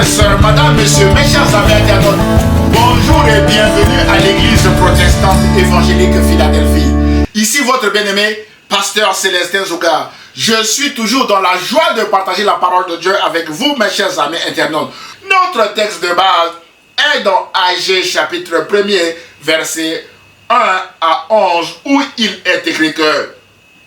sœurs, madame, messieurs, mes chers amis internautes, bonjour et bienvenue à l'église protestante évangélique Philadelphie. Ici votre bien-aimé, pasteur Célestin Zouga. Je suis toujours dans la joie de partager la parole de Dieu avec vous, mes chers amis internautes. Notre texte de base est dans Agé chapitre 1er, versets 1 à 11, où il est écrit que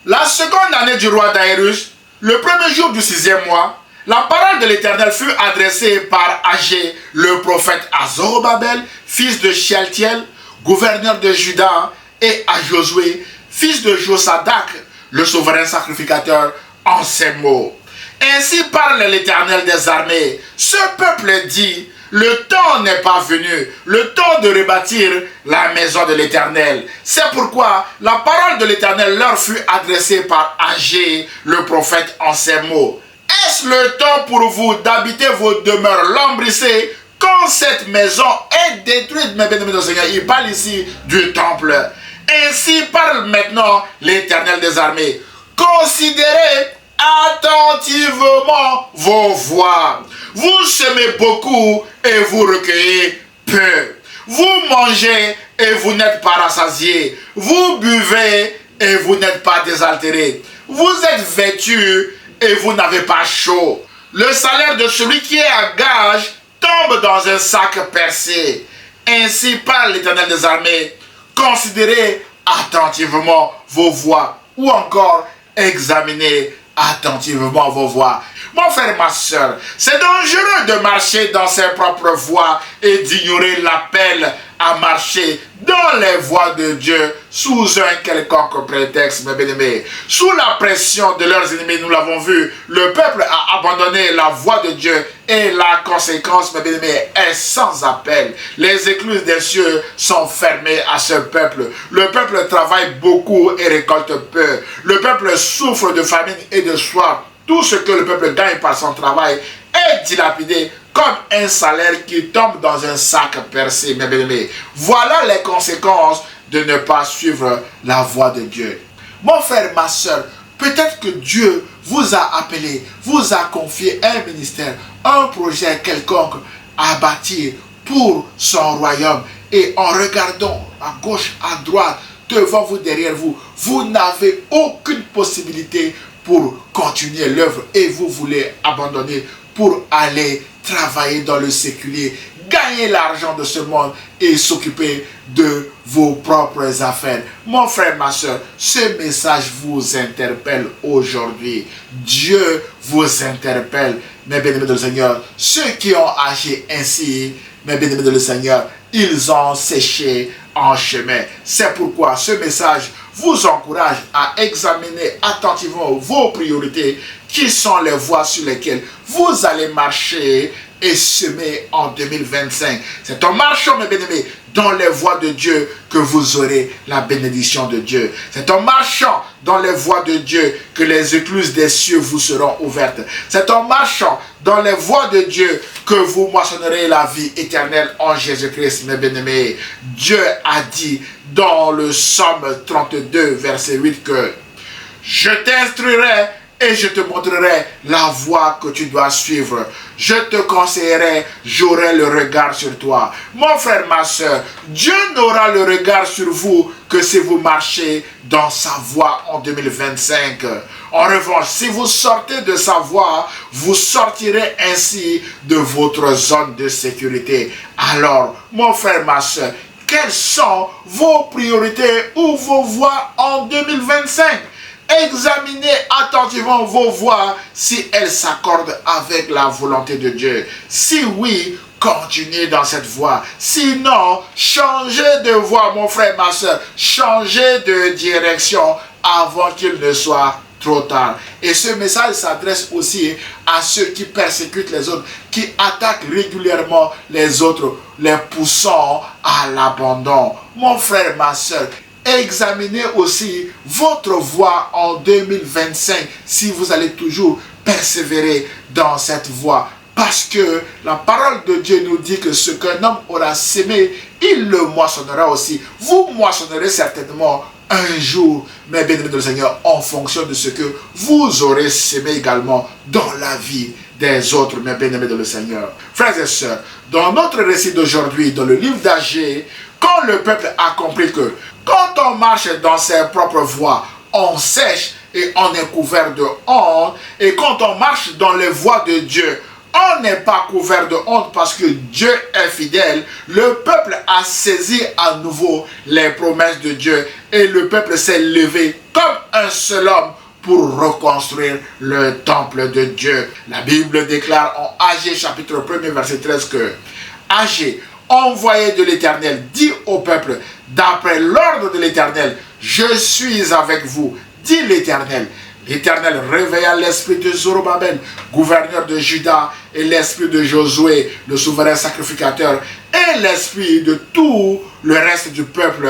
la seconde année du roi Daïrus, le premier jour du 6e mois, la parole de l'Éternel fut adressée par Agé, le prophète, à Zorobabel, fils de Shealtiel, gouverneur de Juda, et à Josué, fils de Josadak, le souverain sacrificateur, en ces mots. Ainsi parle l'Éternel des armées. Ce peuple dit, le temps n'est pas venu, le temps de rebâtir la maison de l'Éternel. C'est pourquoi la parole de l'Éternel leur fut adressée par Agé, le prophète, en ces mots. Est-ce le temps pour vous d'habiter vos demeures lambrissées quand cette maison est détruite, mes bien-aimés du Seigneur? Il parle ici du temple. Ainsi parle maintenant l'Éternel des armées. Considérez attentivement vos voies. Vous semez beaucoup et vous recueillez peu. Vous mangez et vous n'êtes pas rassasiés. Vous buvez et vous n'êtes pas désaltérés. Vous êtes vêtus et vous n'avez pas chaud. Le salaire de celui qui est à gage tombe dans un sac percé. Ainsi parle l'Éternel des armées. Considérez attentivement vos voies, ou encore examinez attentivement vos voies. Mon frère, ma soeur, c'est dangereux de marcher dans ses propres voies et d'ignorer l'appel à marcher dans les voies de Dieu sous un quelconque prétexte, mes bien-aimés. Sous la pression de leurs ennemis, nous l'avons vu, le peuple a abandonné la voie de Dieu et la conséquence, mes bien-aimés, est sans appel. Les écluses des cieux sont fermées à ce peuple. Le peuple travaille beaucoup et récolte peu. Le peuple souffre de famine et de soif. Tout ce que le peuple gagne par son travail est dilapidé comme un salaire qui tombe dans un sac percé, mes bien-aimés. Voilà les conséquences de ne pas suivre la voie de Dieu. Mon frère, ma soeur, peut-être que Dieu vous a appelé, vous a confié un ministère, un projet quelconque à bâtir pour son royaume. Et en regardant à gauche, à droite, devant vous, derrière vous, vous n'avez aucune possibilité pour continuer l'œuvre et vous voulez abandonner pour aller travailler dans le séculier, gagner l'argent de ce monde et s'occuper de vos propres affaires. Mon frère, ma soeur, ce message vous interpelle aujourd'hui. Dieu vous interpelle, mes bien-aimés de le Seigneur. Ceux qui ont agi ainsi, mes bien-aimés de le Seigneur, ils ont séché en chemin. C'est pourquoi ce message vous encourage à examiner attentivement vos priorités, qui sont les voies sur lesquelles vous allez marcher et semer en 2025. C'est en marchant, mes bien-aimés, dans les voies de Dieu que vous aurez la bénédiction de Dieu. C'est en marchant dans les voies de Dieu que les écluses des cieux vous seront ouvertes. C'est en marchant dans les voies de Dieu que vous moissonnerez la vie éternelle en Jésus-Christ, mes bien-aimés. Dieu a dit dans le Psaume 32, verset 8 que « Je t'instruirai et je te montrerai la voie que tu dois suivre. Je te conseillerai, j'aurai le regard sur toi. » Mon frère, ma soeur, Dieu n'aura le regard sur vous que si vous marchez dans sa voie en 2025. En revanche, si vous sortez de sa voie, vous sortirez ainsi de votre zone de sécurité. Alors, mon frère, ma soeur, quelles sont vos priorités ou vos voies en 2025? Examinez attentivement vos voies si elles s'accordent avec la volonté de Dieu. Si oui, continuez dans cette voie. Sinon, changez de voie, mon frère, ma soeur. Changez de direction avant qu'il ne soit trop tard. Et ce message s'adresse aussi à ceux qui persécutent les autres, qui attaquent régulièrement les autres, les poussant à l'abandon. Mon frère, ma soeur, examinez aussi votre voie en 2025 si vous allez toujours persévérer dans cette voie. Parce que la parole de Dieu nous dit que ce qu'un homme aura sémé, il le moissonnera aussi. Vous moissonnerez certainement un jour, mes bien-aimés de le Seigneur, en fonction de ce que vous aurez sémé également dans la vie des autres, mes bien-aimés dans le Seigneur. Frères et sœurs, dans notre récit d'aujourd'hui, dans le livre d'Agé, quand le peuple a compris que quand on marche dans ses propres voies, on sèche et on est couvert de honte, et quand on marche dans les voies de Dieu, on n'est pas couvert de honte parce que Dieu est fidèle. Le peuple a saisi à nouveau les promesses de Dieu et le peuple s'est levé comme un seul homme pour reconstruire le temple de Dieu. La Bible déclare en Agé chapitre 1 verset 13 que Agé, envoyé de l'Éternel, dit au peuple, d'après l'ordre de l'Éternel, je suis avec vous, dit l'Éternel. L'Éternel réveilla l'esprit de Zorobabel, gouverneur de Juda, et l'esprit de Josué, le souverain sacrificateur, et l'esprit de tout le reste du peuple.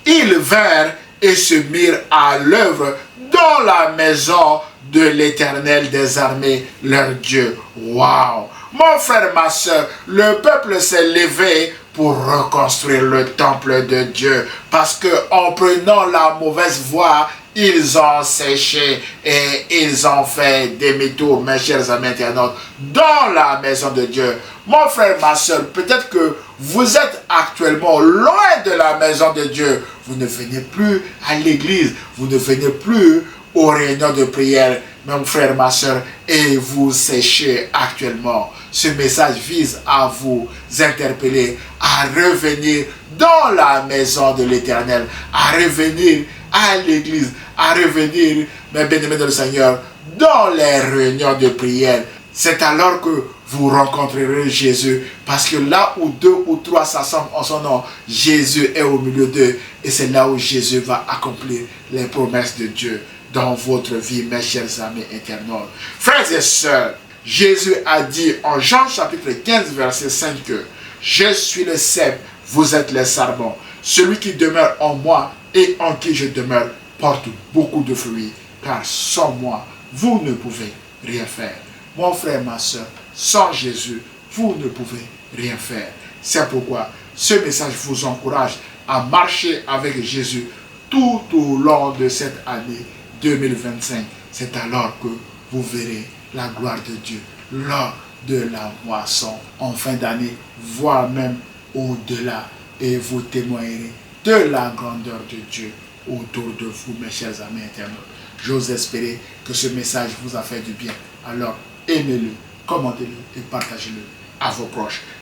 Ils vinrent et se mirent à l'œuvre dans la maison de l'Éternel des armées, leur Dieu. Waouh! Mon frère, ma soeur, le peuple s'est levé pour reconstruire le temple de Dieu. Parce qu'en prenant la mauvaise voie, ils ont séché et ils ont fait demi-tour, mes chers amis internautes, dans la maison de Dieu. Mon frère, ma soeur, peut-être que vous êtes actuellement loin de la maison de Dieu. Vous ne venez plus à l'église, vous ne venez plus aux réunions de prière, mon frère, ma soeur, et vous séchez actuellement. Ce message vise à vous interpeller, à revenir dans la maison de l'Éternel, à revenir à l'église, à revenir, mes bien-aimés dans le Seigneur, dans les réunions de prière. C'est alors que vous rencontrerez Jésus, parce que là où 2 ou 3 s'assemblent en son nom, Jésus est au milieu d'eux, et c'est là où Jésus va accomplir les promesses de Dieu dans votre vie, mes chers amis internautes. Frères et sœurs, Jésus a dit en Jean chapitre 15 verset 5 que je suis le cep, vous êtes les sarments. Celui qui demeure en moi et en qui je demeure porte beaucoup de fruits, car sans moi, vous ne pouvez rien faire. Mon frère, ma soeur, sans Jésus, vous ne pouvez rien faire. C'est pourquoi ce message vous encourage à marcher avec Jésus tout au long de cette année 2025. C'est alors que vous verrez la gloire de Dieu lors de la moisson en fin d'année, voire même au-delà, et vous témoignerez de la grandeur de Dieu autour de vous, mes chers amis internautes. J'ose espérer que ce message vous a fait du bien. Alors, aimez-le, commentez-le et partagez-le à vos proches.